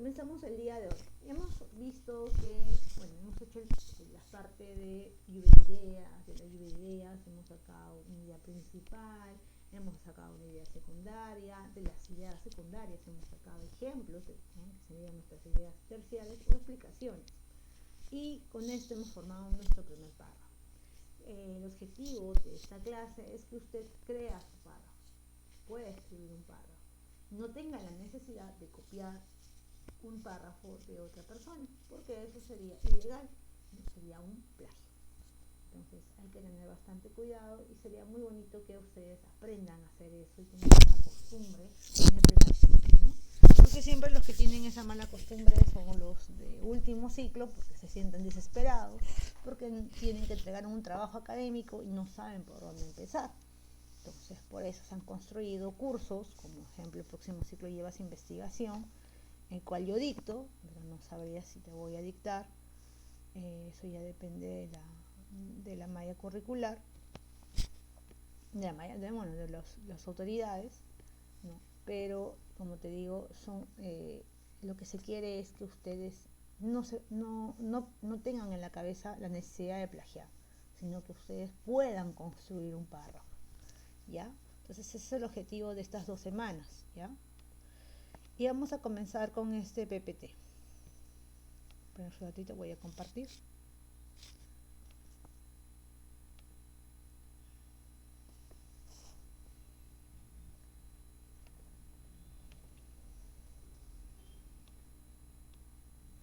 Comenzamos el día de hoy. Hemos visto que, bueno, hemos hecho la parte de lluvia de ideas, hemos sacado una idea principal, hemos sacado una idea secundaria, de las ideas secundarias hemos sacado ejemplos, que serían nuestras ideas terciarias o explicaciones. Y con esto hemos formado nuestro primer párrafo. El objetivo de esta clase es que usted crea su párrafo, puede escribir un párrafo, no tenga la necesidad de copiar un párrafo de otra persona, porque eso sería ilegal, sería un plagio. Entonces hay que tener bastante cuidado y sería muy bonito que ustedes aprendan a hacer eso y tengan esa costumbre en el primer ciclo, ¿no? Porque siempre los que tienen esa mala costumbre son los de último ciclo, porque se sienten desesperados, porque tienen que entregar un trabajo académico y no saben por dónde empezar. Entonces por eso se han construido cursos, como ejemplo el próximo ciclo llevas investigación, el cual yo dicto, pero no sabría si te voy a dictar, eso ya depende de la malla curricular, de las autoridades, ¿no? Pero como te digo, lo que se quiere es que ustedes no tengan en la cabeza la necesidad de plagiar, sino que ustedes puedan construir un párrafo, ¿ya? Entonces ese es el objetivo de estas 2 semanas, ¿ya? Y vamos a comenzar con este PPT. Pero un ratito voy a compartir.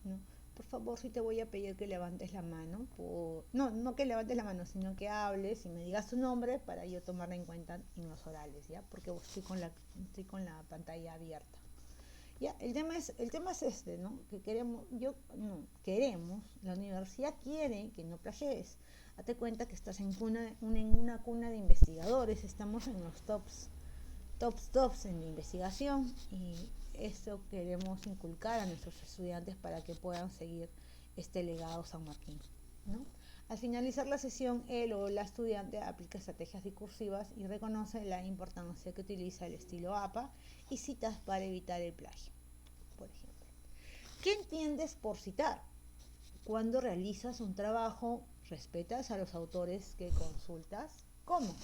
¿No? Por favor, si te voy a pedir que levantes la mano. No que levantes la mano, sino que hables y me digas tu nombre para yo tomarla en cuenta en los orales, ¿ya? Porque estoy con la pantalla abierta. Ya, el tema es este, ¿no? Que queremos, la universidad quiere que no plagies. Date cuenta que estás en una cuna de investigadores, estamos en los tops en la investigación y eso queremos inculcar a nuestros estudiantes para que puedan seguir este legado sanmarquino, ¿no? Al finalizar la sesión, él o la estudiante aplica estrategias discursivas y reconoce la importancia que utiliza el estilo APA y citas para evitar el plagio, por ejemplo. ¿Qué entiendes por citar? Cuando realizas un trabajo, ¿respetas a los autores que consultas? ¿Cómo?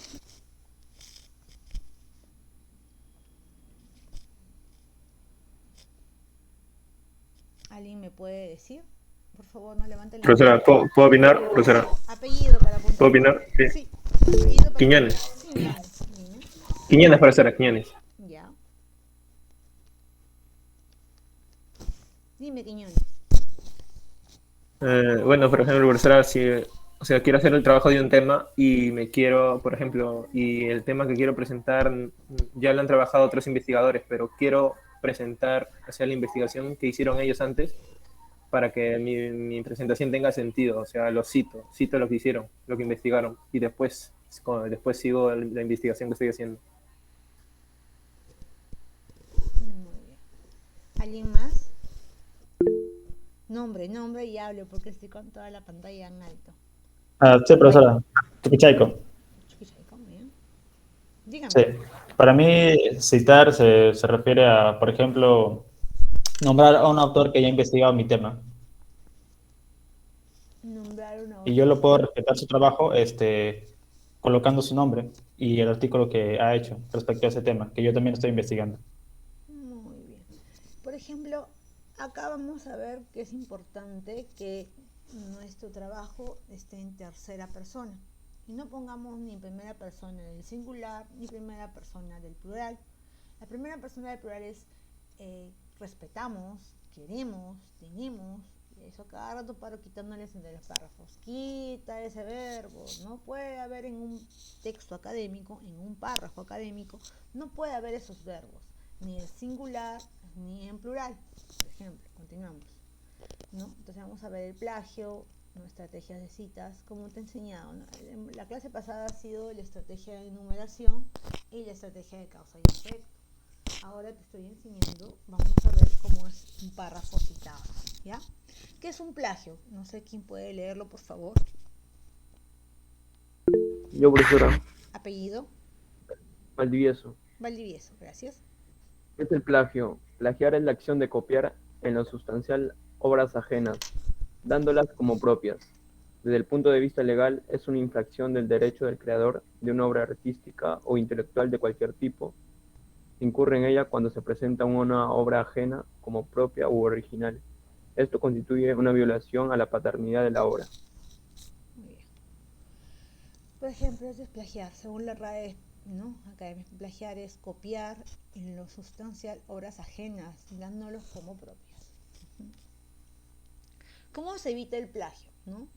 ¿Alguien me puede decir? Por favor, no levanten la mano. Profesora, ¿puedo opinar? Profesora, Apellido para ¿puedo apuntar. opinar? Sí. Sí, apellido para apuntar. Quiñones. Quiñones, dime. Quiñones, profesora, Quiñones. Ya. Dime, Quiñones. Bueno, por ejemplo, profesora, o sea, quiero hacer el trabajo de un tema y por ejemplo, y el tema que quiero presentar ya lo han trabajado otros investigadores, pero quiero presentar, o sea, la investigación que hicieron ellos antes para que mi presentación tenga sentido, o sea, cito lo que hicieron, lo que investigaron y después sigo la investigación que estoy haciendo. Muy bien. ¿Alguien más? Nombre y hablo porque estoy con toda la pantalla en alto. Sí, profesora. Chuquichaico. Chuquichaico, bien. Dígame. Sí. Para mí, citar se refiere a, por ejemplo, nombrar a un autor que haya investigado mi tema. Nombrar un Y yo autor. lo puedo respetar su trabajo, colocando su nombre y el artículo que ha hecho respecto a ese tema, que yo también estoy investigando. Muy bien. Por ejemplo, acá vamos a ver que es importante que nuestro trabajo esté en tercera persona. Y no pongamos ni primera persona del singular ni primera persona del plural. La primera persona del plural es respetamos, queremos, tenemos, y eso cada rato paro quitándoles entre los párrafos. Quita ese verbo, no puede haber en un texto académico, en un párrafo académico, no puede haber esos verbos, ni en singular ni en plural, por ejemplo. Continuamos, ¿no? Entonces vamos a ver el plagio, ¿no? Estrategias de citas, como te he enseñado, ¿no? La clase pasada ha sido la estrategia de enumeración y la estrategia de causa y efecto. Ahora te estoy enseñando, vamos a ver cómo es un párrafo citado, ¿ya? ¿Qué es un plagio? No sé quién puede leerlo, por favor. Yo, profesora. Apellido. Valdivieso. Valdivieso, gracias. ¿Qué es el plagio? Plagiar es la acción de copiar en lo sustancial obras ajenas, dándolas como propias. Desde el punto de vista legal, es una infracción del derecho del creador de una obra artística o intelectual de cualquier tipo. Incurre en ella cuando se presenta una obra ajena como propia u original. Esto constituye una violación a la paternidad de la obra. Muy bien. Por ejemplo, eso es plagiar. Según la RAE, ¿no? Academia, plagiar es copiar en lo sustancial obras ajenas, dándolos como propias. ¿Cómo se evita el plagio? ¿No?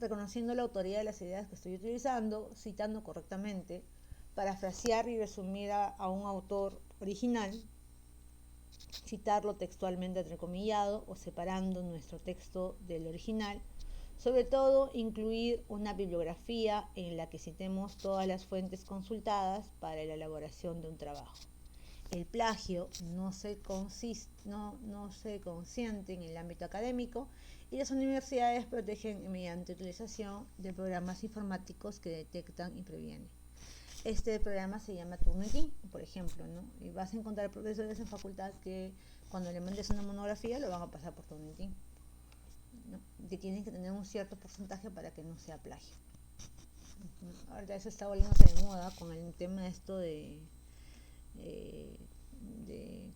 Reconociendo la autoría de las ideas que estoy utilizando, citando correctamente, parafrasear y resumir a un autor original, citarlo textualmente entrecomillado o separando nuestro texto del original. Sobre todo, incluir una bibliografía en la que citemos todas las fuentes consultadas para la elaboración de un trabajo. El plagio no se consiente en el ámbito académico y las universidades protegen mediante utilización de programas informáticos que detectan y previenen. Este programa se llama Turnitin, por ejemplo, ¿no? Y vas a encontrar profesores en facultad que cuando le mandes una monografía lo van a pasar por Turnitin, ¿no? Que tienen que tener un cierto porcentaje para que no sea plagio. Ahora eso está volviéndose de moda con el tema esto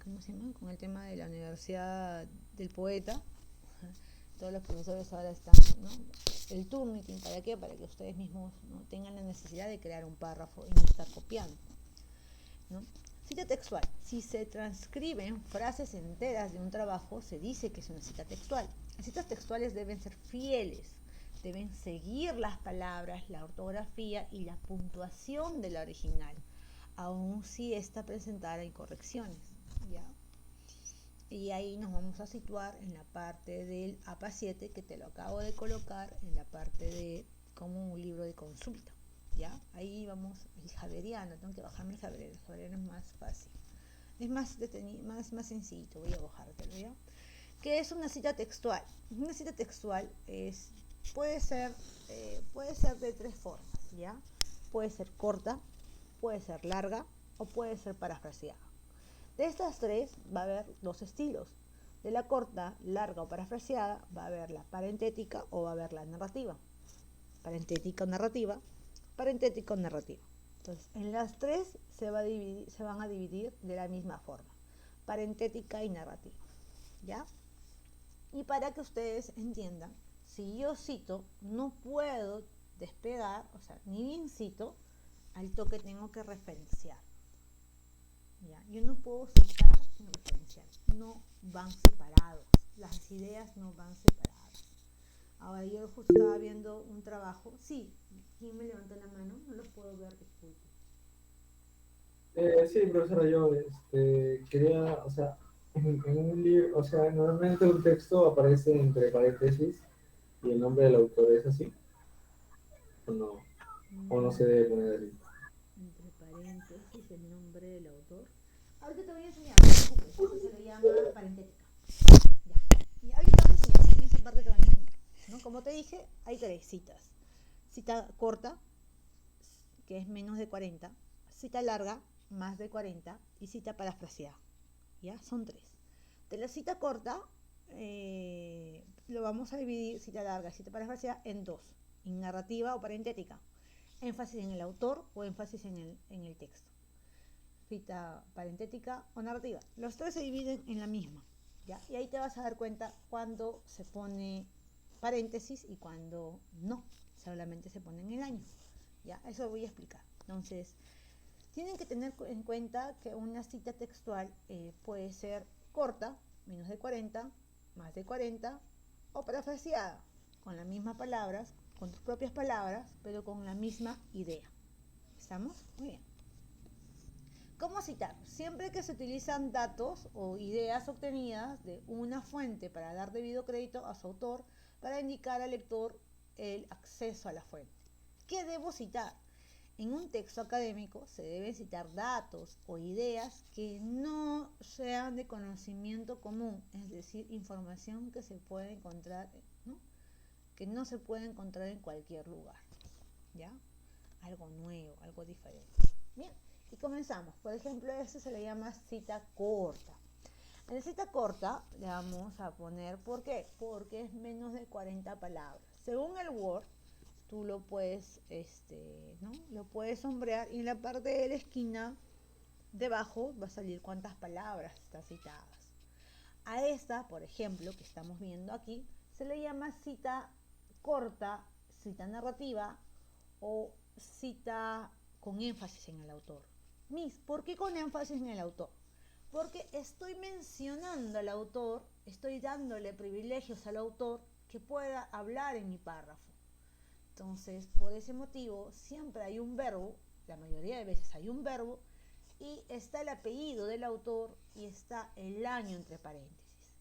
¿cómo se llama? Con el tema de la universidad del poeta. Todos los profesores ahora están, ¿no? El Turnitin, ¿para qué? Para que ustedes mismos, ¿no?, tengan la necesidad de crear un párrafo y no estar copiando, ¿no? Cita textual. Si se transcriben frases enteras de un trabajo, se dice que es una cita textual. Las citas textuales deben ser fieles, deben seguir las palabras, la ortografía y la puntuación de la original, aun si ésta presentara incorrecciones, ¿ya? Y ahí nos vamos a situar en la parte del APA 7 que te lo acabo de colocar en la parte de como un libro de consulta, ¿ya? Ahí vamos, el javeriano, tengo que bajarme el javeriano es más fácil, es más sencillito, voy a bajártelo, ¿ya? ¿Qué es una cita textual? Una cita textual puede ser de tres formas, ¿ya? Puede ser corta, puede ser larga o puede ser parafraseada. De estas tres va a haber dos estilos. De la corta, larga o parafraseada va a haber la parentética o va a haber la narrativa. Parentética o narrativa, parentética o narrativa. Entonces, en las tres se van a dividir de la misma forma. Parentética y narrativa, ¿ya? Y para que ustedes entiendan, si yo cito, no puedo despegar, o sea, ni bien cito, al toque tengo que referenciar. ¿Ya? Yo no puedo citar sin referenciar, no van separados, las ideas no van separadas. Ahora yo justo estaba viendo un trabajo, sí, ¿quién me levantó la mano? No los puedo ver, disculpe. Sí, profesora, yo quería, o sea, en un libro, o sea, normalmente un texto aparece entre paréntesis y el nombre del autor es así, o no se debe poner así. Entre paréntesis el nombre del autor. Ahorita te voy a enseñar, no te preocupes, eso se le llama parentética. Ya. Y ahorita te voy a enseñar, en esa parte te voy a enseñar, ¿no? Como te dije, hay tres citas. Cita corta, que es menos de 40, cita larga, más de 40, y cita parafraseada. ¿Ya? Son tres. De la cita corta, lo vamos a dividir, cita larga, cita parafraseada, en dos, en narrativa o parentética. Énfasis en el autor o énfasis en el texto. Cita parentética o narrativa. Los tres se dividen en la misma, ¿ya? Y ahí te vas a dar cuenta cuando se pone paréntesis y cuando no, solamente se pone en el año, ¿ya? Eso voy a explicar. Entonces, tienen que tener en cuenta que una cita textual puede ser corta, menos de 40, más de 40, o parafraseada, con las mismas palabras, con tus propias palabras, pero con la misma idea. ¿Estamos? Muy bien. ¿Cómo citar? Siempre que se utilizan datos o ideas obtenidas de una fuente para dar debido crédito a su autor, para indicar al lector el acceso a la fuente. ¿Qué debo citar? En un texto académico se deben citar datos o ideas que no sean de conocimiento común, es decir, información que se puede encontrar, ¿no?, que no se puede encontrar en cualquier lugar, ¿ya? Algo nuevo, algo diferente. Bien, y comenzamos. Por ejemplo, esto se le llama cita corta. En la cita corta le vamos a poner, ¿por qué? Porque es menos de 40 palabras. Según el Word, tú lo puedes, ¿no? Lo puedes sombrear y en la parte de la esquina debajo va a salir cuántas palabras están citadas. A esta, por ejemplo, que estamos viendo aquí, se le llama cita corta, cita narrativa o cita con énfasis en el autor. ¿Por qué con énfasis en el autor? Porque estoy mencionando al autor, estoy dándole privilegios al autor que pueda hablar en mi párrafo. Entonces, por ese motivo, siempre hay un verbo, la mayoría de veces hay un verbo, y está el apellido del autor y está el año entre paréntesis.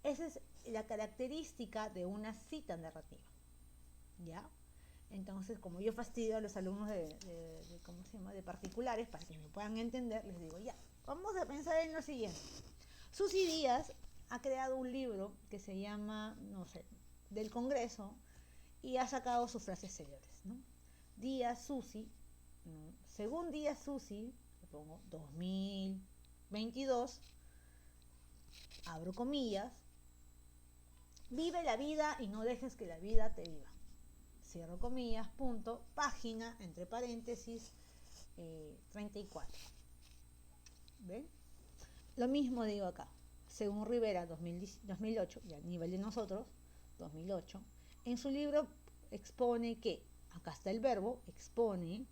Esa es la característica de una cita narrativa. ¿Ya? Entonces, como yo fastidio a los alumnos ¿cómo se llama? De particulares, para que me puedan entender, les digo, ya, vamos a pensar en lo siguiente. Susy Díaz ha creado un libro que se llama, no sé, del Congreso, y ha sacado sus frases célebres, ¿no? Díaz Susy, ¿no? Según Díaz Susy, le pongo 2022, abro comillas, vive la vida y no dejes que la vida te viva. Cierro comillas, punto, página, entre paréntesis, 34. ¿Ven? Lo mismo digo acá. Según Rivera, 2008, y a nivel de nosotros, 2008, en su libro expone que, acá está el verbo, expone,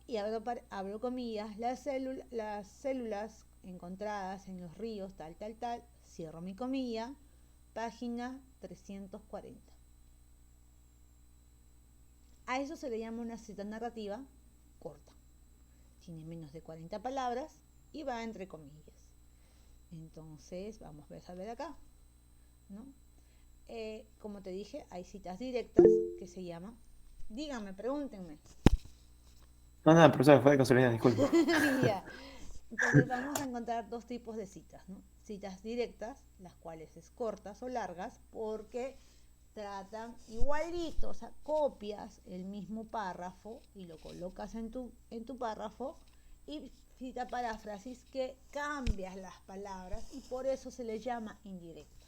y abro comillas, las células encontradas en los ríos, tal, cierro mi comilla, página 340. A eso se le llama una cita narrativa corta. Tiene menos de 40 palabras y va entre comillas. Entonces, vamos a ver acá, ¿no? Como te dije, hay citas directas que se llaman, díganme, pregúntenme. No, nada, profesor, fue de casualidad, disculpe. Ya. Entonces vamos a encontrar dos tipos de citas, ¿no? Citas directas, las cuales es cortas o largas, porque tratan igualito, o sea, copias el mismo párrafo y lo colocas en tu párrafo, y cita paráfrasis que cambias las palabras y por eso se le llama indirecta.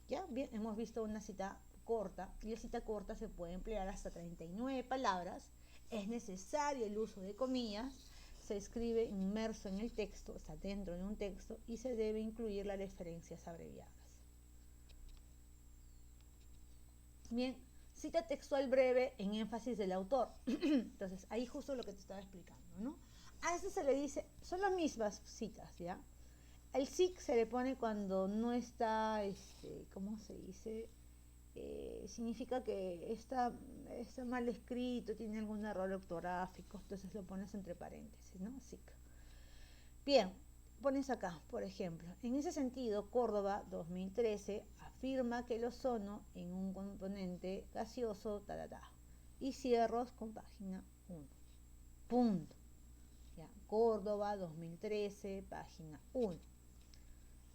Ya, bien, hemos visto una cita corta, y la cita corta se puede emplear hasta 39 palabras, es necesario el uso de comillas, se escribe inmerso en el texto, está dentro de un texto y se debe incluir las referencias abreviadas. Bien, cita textual breve en énfasis del autor. Entonces, ahí justo lo que te estaba explicando, ¿no? A eso se le dice, son las mismas citas, ¿ya? El SIC se le pone cuando no está, ¿cómo se dice? Significa que está mal escrito, tiene algún error ortográfico, entonces lo pones entre paréntesis, ¿no? SIC. Bien, pones acá, por ejemplo, en ese sentido, Córdoba 2013 afirma que el ozono en un componente gaseoso, y cierros con página 1. Punto. Ya, Córdoba 2013, página 1.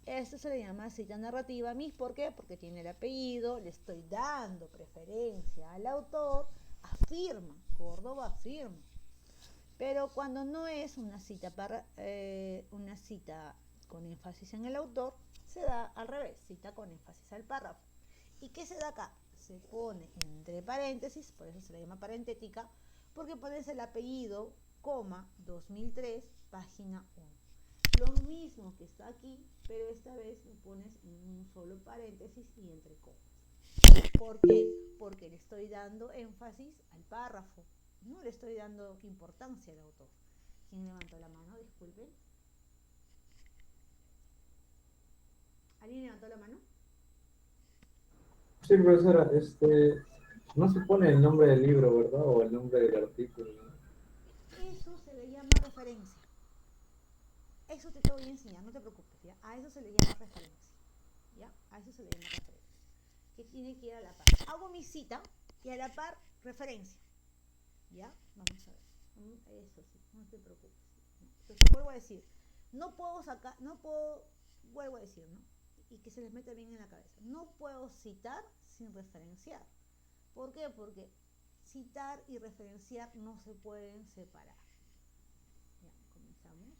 Esto se le llama cita narrativa. ¿Por qué? Porque tiene el apellido, le estoy dando preferencia al autor, afirma, Córdoba afirma. Pero cuando no es una cita con énfasis en el autor, se da al revés, cita con énfasis al párrafo. ¿Y qué se da acá? Se pone entre paréntesis, por eso se le llama parentética, porque pones el apellido, coma, 2003, página 1. Lo mismo que está aquí, pero esta vez lo pones en un solo paréntesis y entre comas. ¿Por qué? Porque le estoy dando énfasis al párrafo, no le estoy dando importancia al autor. ¿Quién levantó la mano? Disculpen. ¿Alguien levantó la mano? Sí, profesora, no se pone el nombre del libro, ¿verdad? O el nombre del artículo, ¿no? Eso se le llama referencia. Eso te voy a enseñar, no te preocupes, ¿ya? A eso se le llama referencia, ¿ya? A eso se le llama referencia. Que tiene que ir a la par. Hago mi cita y a la par referencia, ¿ya? Vamos a ver. Eso sí, no te preocupes. Entonces vuelvo a decir, vuelvo a decir, ¿no? Y que se les meta bien en la cabeza. No puedo citar sin referenciar. ¿Por qué? Porque citar y referenciar no se pueden separar. Ya, comenzamos.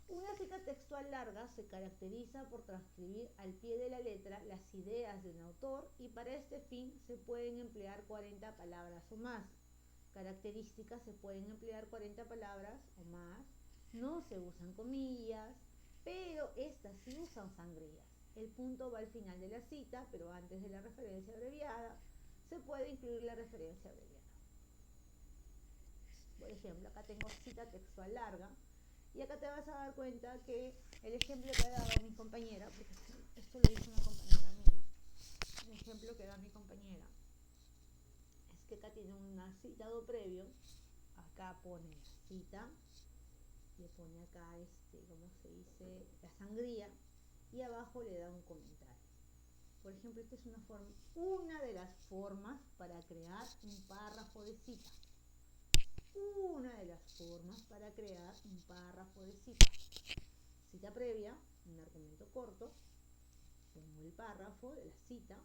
Una cita cita textual larga se caracteriza por transcribir al pie de la letra las ideas de un autor y para este fin se pueden emplear 40 palabras o más. Características: se pueden emplear 40 palabras o más, no se usan comillas, pero estas sí usan sangrías. El punto va al final de la cita, pero antes de la referencia abreviada. Se puede incluir la referencia abreviada. Por ejemplo, acá tengo cita textual larga y acá te vas a dar cuenta que el ejemplo que ha dado mi compañera, porque esto lo hizo una compañera mía, el ejemplo que da mi compañera es que acá tiene un citado previo, acá pone la cita, le pone acá, ¿cómo se dice? La sangría, y abajo le da un comentario. Por ejemplo, esta es una de las formas para crear un párrafo de cita. Una de las formas para crear un párrafo de cita. Cita previa, un argumento corto, pongo el párrafo de la cita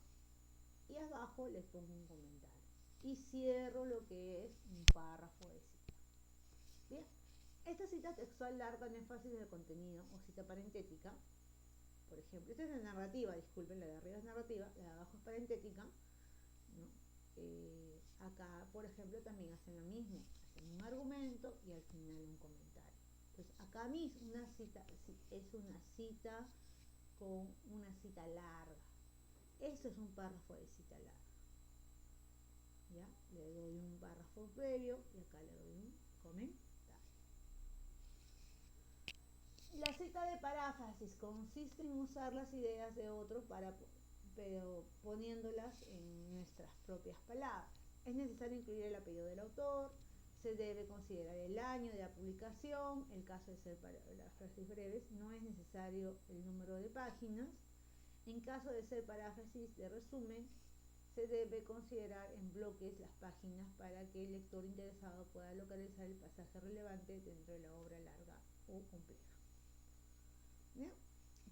y abajo le pongo un comentario. Y cierro lo que es un párrafo de cita. Bien, esta cita textual larga en énfasis del contenido o cita parentética. Por ejemplo, esta es la narrativa, disculpen, la de arriba es narrativa, la de abajo es parentética, ¿no? Acá, por ejemplo, también hacen lo mismo, hacen un argumento y al final un comentario. Entonces, acá mismo una cita es una cita con una cita larga. Esto es un párrafo de cita larga. ¿Ya? Le doy un párrafo previo y acá le doy un comentario. La cita de paráfrasis consiste en usar las ideas de otro pero poniéndolas en nuestras propias palabras. Es necesario incluir el apellido del autor, se debe considerar el año de la publicación, el caso de ser paráfrasis breves, no es necesario el número de páginas. En caso de ser paráfrasis de resumen, se debe considerar en bloques las páginas para que el lector interesado pueda localizar el pasaje relevante dentro de la obra larga o compleja. ¿Bien?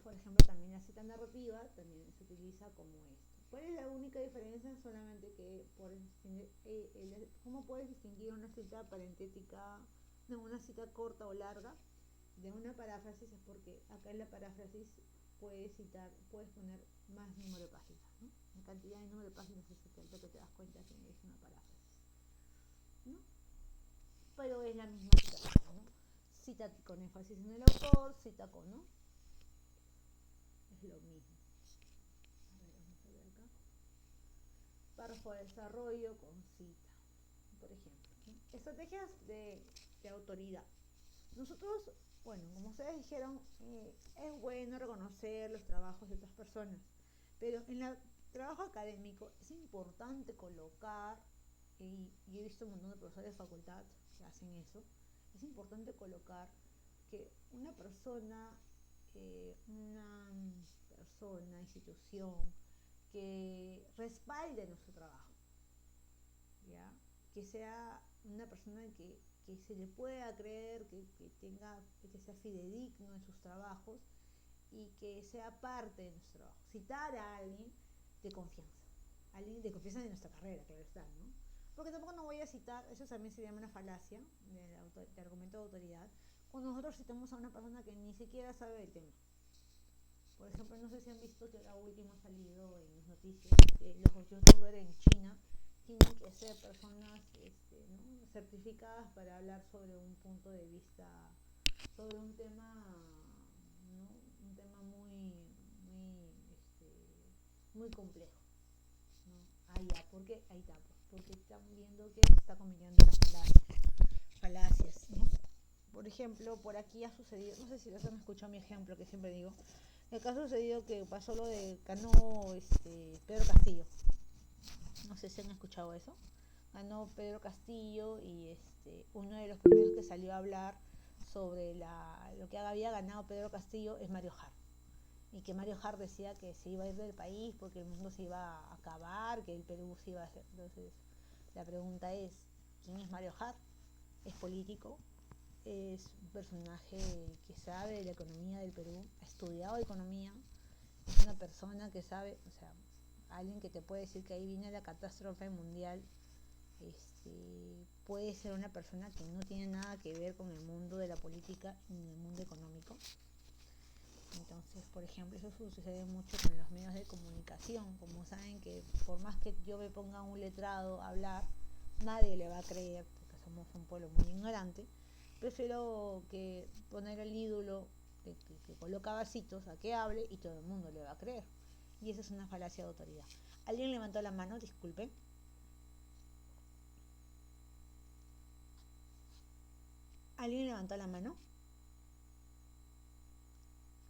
Por ejemplo, también la cita narrativa también se utiliza como esto. ¿Cuál es la única diferencia? Solamente que ¿cómo puedes distinguir una cita parentética, no, una cita corta o larga de una paráfrasis? Es porque acá en la paráfrasis puedes poner más número de páginas, ¿no? La cantidad de número de páginas es lo que te das cuenta que es una paráfrasis, ¿no? Pero es la misma cita, ¿no? Cita con énfasis en el autor, cita con, ¿no? Es lo mismo. A ver, vamos a ver acá. Párrafo de desarrollo con cita, por ejemplo, ¿sí? Estrategias de autoridad. Nosotros, bueno, como ustedes dijeron, es bueno reconocer los trabajos de otras personas, pero en el trabajo académico es importante colocar, y he visto un montón de profesores de facultad que hacen eso, es importante colocar que una persona, institución, que respalde nuestro trabajo, ¿ya? Que sea una persona que se le pueda creer, que sea fidedigno en sus trabajos y que sea parte de nuestro trabajo. Citar a alguien de confianza de nuestra carrera, claro está, ¿no? Porque tampoco no voy a citar, eso también se llama una falacia de argumento de autoridad, cuando nosotros citamos a una persona que ni siquiera sabe del tema. Por ejemplo, no sé si han visto que ahora último ha salido en las noticias que los youtubers en China tienen que ser personas, ¿no?, certificadas para hablar sobre un punto de vista, sobre un tema, ¿no?, un tema muy complejo, ¿no? Ahí está, porque están viendo que se está cometiendo las falacias, ¿no? Por ejemplo, por aquí ha sucedido, no sé si les han escuchado mi ejemplo que siempre digo, acá ha sucedido que pasó lo de ganó Pedro Castillo. No sé si han escuchado eso. Ganó Pedro Castillo y uno de los primeros que salió a hablar sobre lo que había ganado Pedro Castillo es Mario Hart. Y que Mario Hart decía que se iba a ir del país porque el mundo se iba a acabar, que el Perú se iba a hacer. Entonces, la pregunta es, ¿quién es Mario Hart? Es político, es un personaje que sabe de la economía del Perú, ha estudiado economía, es una persona que sabe, o sea, alguien que te puede decir que ahí viene la catástrofe mundial, puede ser una persona que no tiene nada que ver con el mundo de la política ni el mundo económico. Entonces, por ejemplo, eso sucede mucho con los medios de comunicación. Como saben que por más que yo me ponga un letrado a hablar, nadie le va a creer, porque somos un pueblo muy ignorante. Prefiero que poner el ídolo que coloca vasitos a que hable y todo el mundo le va a creer. Y esa es una falacia de autoridad. ¿Alguien levantó la mano? Disculpen. ¿Alguien levantó la mano?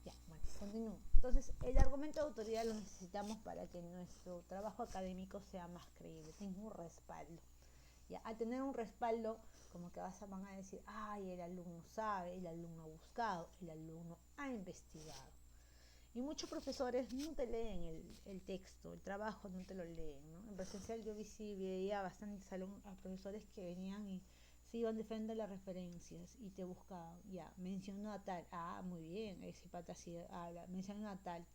Ya, bueno, continúo. Entonces, el argumento de autoridad lo necesitamos para que nuestro trabajo académico sea más creíble, tenga un respaldo. Ya, al tener un respaldo, como que van a decir, ay, el alumno sabe, el alumno ha buscado, el alumno ha investigado. Y muchos profesores no te leen el texto, el trabajo no te lo leen, ¿no? En presencial yo veía bastantes profesores que venían y se iban defendiendo las referencias y te buscaban, ya, mencionó a tal, muy bien, ese pata así habla, mencionó a tal.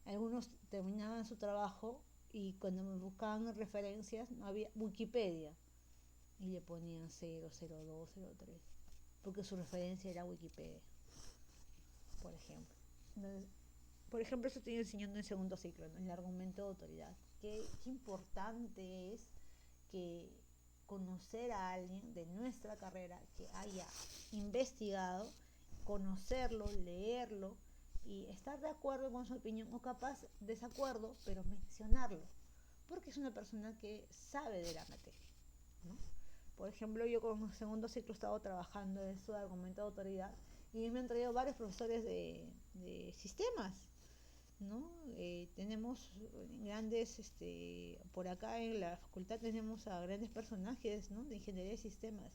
Algunos terminaban su trabajo y cuando me buscaban referencias no había Wikipedia y le ponían 002, 03, porque su referencia era Wikipedia, por ejemplo. Entonces, por ejemplo, eso estoy enseñando en segundo ciclo, ¿no? El argumento de autoridad. Qué importante es que conocer a alguien de nuestra carrera que haya investigado, conocerlo, leerlo y estar de acuerdo con su opinión o capaz desacuerdo, pero mencionarlo, porque es una persona que sabe de la materia, ¿no? Por ejemplo, yo con el segundo ciclo he estado trabajando en esto de argumento de autoridad y me han traído varios profesores de sistemas, ¿no? Tenemos grandes, por acá en la facultad tenemos a grandes personajes, ¿no? De ingeniería de sistemas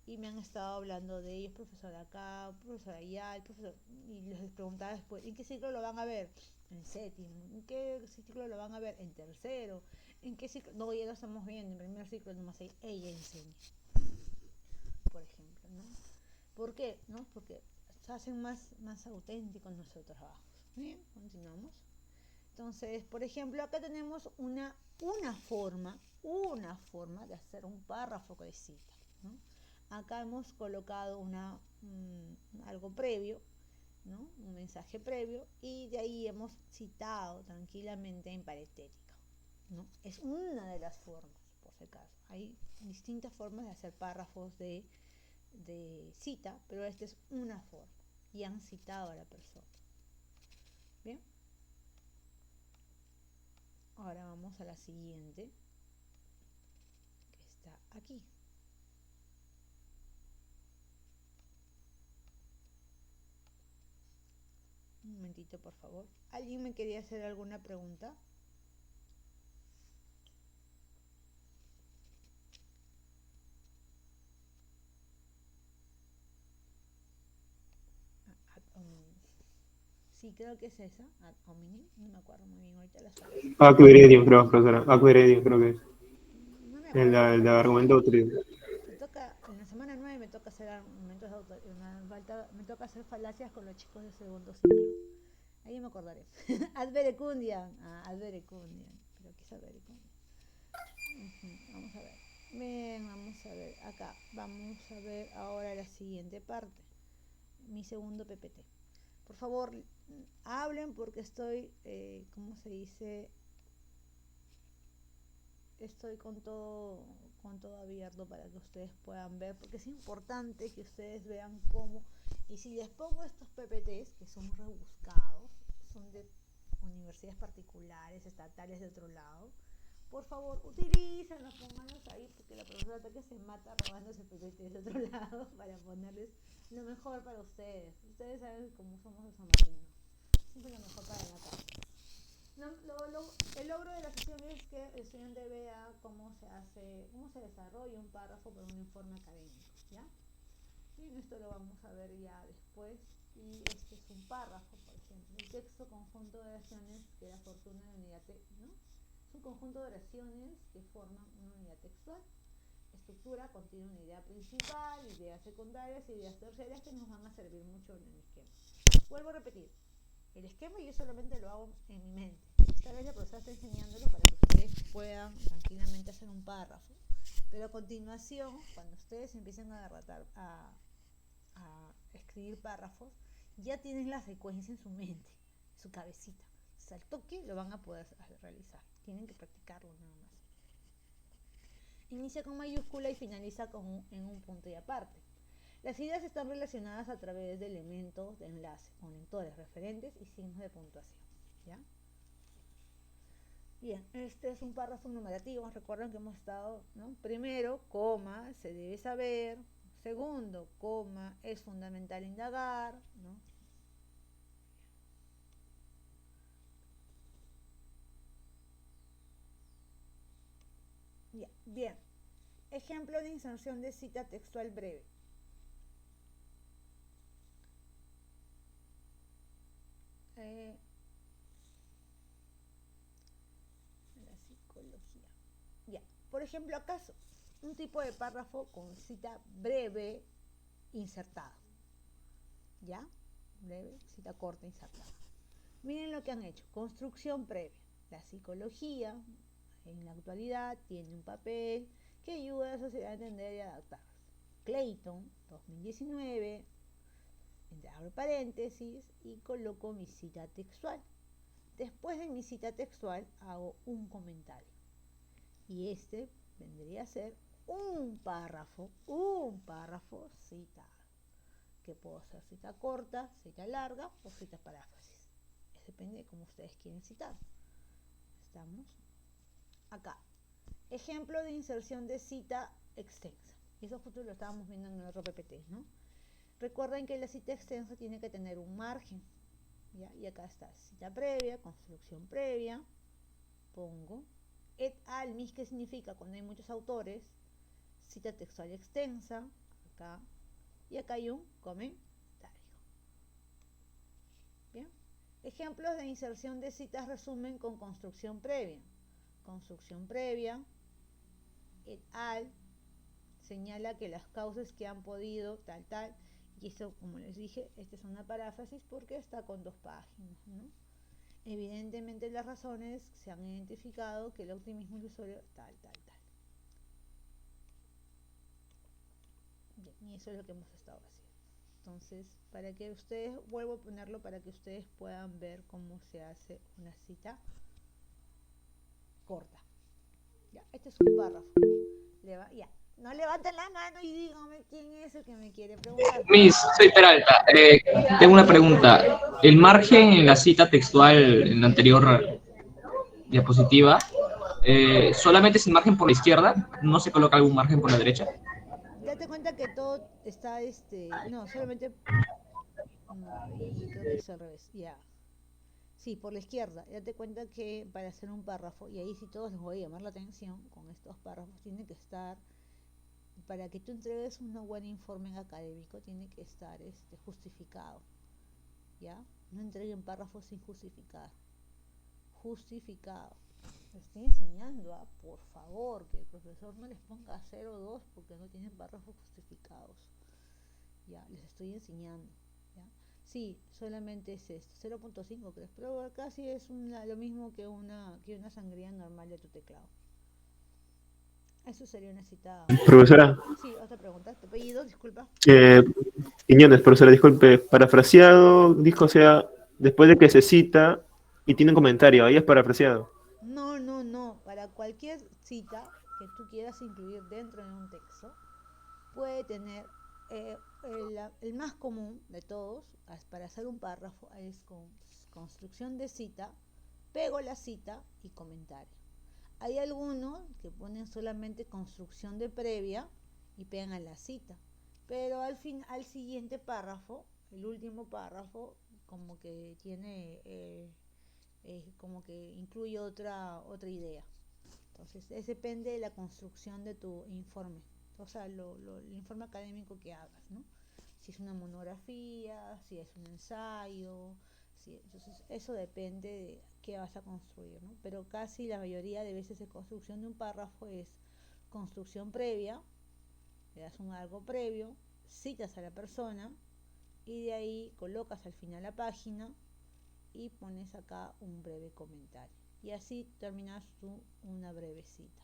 y me han estado hablando de ellos, profesor acá, profesor allá, y les preguntaba después, ¿en qué ciclo lo van a ver? En séptimo. ¿En qué ciclo lo van a ver? En tercero. ¿En qué ciclo? No, ya lo estamos viendo, en primer ciclo nomás ella enseña, por ejemplo, ¿no? ¿Por qué? ¿No? Porque se hacen más auténticos nuestros trabajos. Bien, continuamos. Entonces, por ejemplo, acá tenemos una forma de hacer un párrafo de cita, ¿no? Acá hemos colocado algo previo, ¿no? Un mensaje previo y de ahí hemos citado tranquilamente en parentética, ¿no? Es una de las formas, por si acaso. Hay distintas formas de hacer párrafos de cita, pero esta es una forma y han citado a la persona. Bien, ahora vamos a la siguiente, que está aquí. Un momentito, por favor. ¿Alguien me quería hacer alguna pregunta? Ad hominem. Sí, creo que es esa, ad hominem. No me acuerdo muy bien, ahorita la saco. Aquiredium, creo, profesora. Aquiredium, creo que es. No me El acuerdo. de argumento de autoridad. Me toca, en la semana 9 me toca hacer argumentos de autoridad, me toca hacer falacias con los chicos de segundo ciclo. Ahí me acordaré. Ad verecundiam. Ad verecundiam. Pero ¿qué es ad verecundiam? Vamos a ver. Bien, vamos a ver. Acá. Vamos a ver ahora la siguiente parte. Mi segundo PPT. Por favor, hablen porque estoy, ¿cómo se dice? Estoy con todo abierto para que ustedes puedan ver, porque es importante que ustedes vean cómo, y si les pongo estos PPTs, que son rebuscados, son de universidades particulares, estatales de otro lado, por favor, utilícenlos, pónganlos ahí, porque la profesora que se mata robándose PPTs de otro lado para ponerles lo mejor para ustedes. Ustedes saben cómo somos los samarinos, siempre lo mejor para la casa. El logro de la sesión es que el estudiante vea cómo se desarrolla un párrafo por un informe académico, ¿ya? Y esto lo vamos a ver ya después. Y este es un párrafo, por ejemplo. El texto conjunto de oraciones que da fortuna de unidad, ¿no? Es un conjunto de oraciones que forman una unidad textual. Estructura contiene una idea principal, ideas secundarias y ideas terciarias que nos van a servir mucho en el esquema. Vuelvo a repetir. El esquema yo solamente lo hago en mi mente. Esta vez la profesora está enseñándolo para que ustedes puedan tranquilamente hacer un párrafo. Pero a continuación, cuando ustedes empiecen a escribir párrafos, ya tienes la secuencia en su mente, en su cabecita. Entonces, al toque lo van a poder realizar. Tienen que practicarlo nada más. Inicia con mayúscula y finaliza en un punto y aparte. Las ideas están relacionadas a través de elementos de enlace, conectores, referentes y signos de puntuación. ¿Ya? Bien, este es un párrafo numerativo. Recuerden que hemos estado, ¿no? Primero, coma, se debe saber. Segundo, coma, es fundamental indagar, ¿no? Ya, bien. Ejemplo de inserción de cita textual breve. La psicología. Ya. Por ejemplo, acaso un tipo de párrafo con cita breve insertada. ¿Ya? Breve, cita corta insertada. Miren lo que han hecho. Construcción previa. La psicología en la actualidad tiene un papel que ayuda a la sociedad a entender y adaptarse. Clayton, 2019, entre paréntesis y coloco mi cita textual. Después de mi cita textual hago un comentario. Y este vendría a ser un párrafo citado. Que puedo hacer cita corta, cita larga o cita paráfrasis. Depende de cómo ustedes quieren citar. Estamos acá. Ejemplo de inserción de cita extensa. Y eso justo lo estábamos viendo en el otro PPT, ¿no? Recuerden que la cita extensa tiene que tener un margen. ¿Ya? Y acá está cita previa, construcción previa. Pongo et al, mis, ¿qué significa? Cuando hay muchos autores, cita textual extensa, acá, y acá hay un comentario. Bien. Ejemplos de inserción de citas resumen con construcción previa. Construcción previa, et al, señala que las causas que han podido, tal, y esto, como les dije, esta es una paráfrasis porque está con 2 páginas, ¿no? Evidentemente las razones se han identificado que el optimismo ilusorio, tal. Bien, y eso es lo que hemos estado haciendo. Entonces, para que ustedes, vuelvo a ponerlo para que ustedes puedan ver cómo se hace una cita corta. Ya, este es un párrafo. Ya, no levanten la mano y díganme quién es el que me quiere preguntar. Miss, soy Peralta. Tengo una pregunta. El margen en la cita textual en la anterior diapositiva, ¿solamente es el margen por la izquierda? ¿No se coloca algún margen por la derecha? Date cuenta que todo está, no, solamente, no, y creo que es al revés, ya. Sí, por la izquierda. Date cuenta que para hacer un párrafo, y ahí sí todos les voy a llamar la atención con estos párrafos, tiene que estar, para que tú entregues un buen informe académico, tiene que estar justificado. ¿Ya? No entreguen párrafos sin justificar. Justificado. Les estoy enseñando, por favor, que el profesor no les ponga 0 o 2 porque no tienen párrafos justificados. Ya, les estoy enseñando. ¿Ya? Sí, solamente es esto, 0.5 creo, pero casi es lo mismo que una sangría normal de tu teclado. Eso sería una cita. Profesora. Sí, otra pregunta. ¿Tu apellido? Disculpa. Quiñones, profesora, disculpe. Parafraseado, dijo, o sea, después de que se cita y tiene un comentario, ahí es parafraseado. No. Para cualquier cita que tú quieras incluir dentro de un texto, puede tener el más común de todos, para hacer un párrafo, es con construcción de cita, pego la cita y comentario. Hay algunos que ponen solamente construcción de previa y pegan la cita, pero al siguiente párrafo, el último párrafo, como que tiene, como que incluye otra idea. Entonces, depende de la construcción de tu informe, o sea, el informe académico que hagas, ¿no? Si es una monografía, si es un ensayo, entonces eso depende de qué vas a construir, ¿no? Pero casi la mayoría de veces de construcción de un párrafo es construcción previa, le das algo previo, citas a la persona y de ahí colocas al final la página y pones acá un breve comentario. Y así terminas tú una breve cita.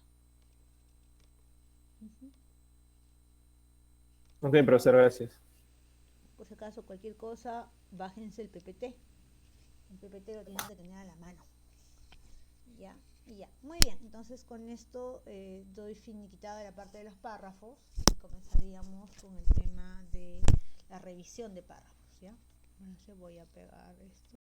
Ok, profesor, gracias. Por si acaso, cualquier cosa, bájense el PPT. El PPT lo tienen que tener a la mano. Ya, y ya. Muy bien, entonces con esto doy finiquitada la parte de los párrafos y comenzaríamos con el tema de la revisión de párrafos, ¿ya? Bueno, se voy a pegar esto.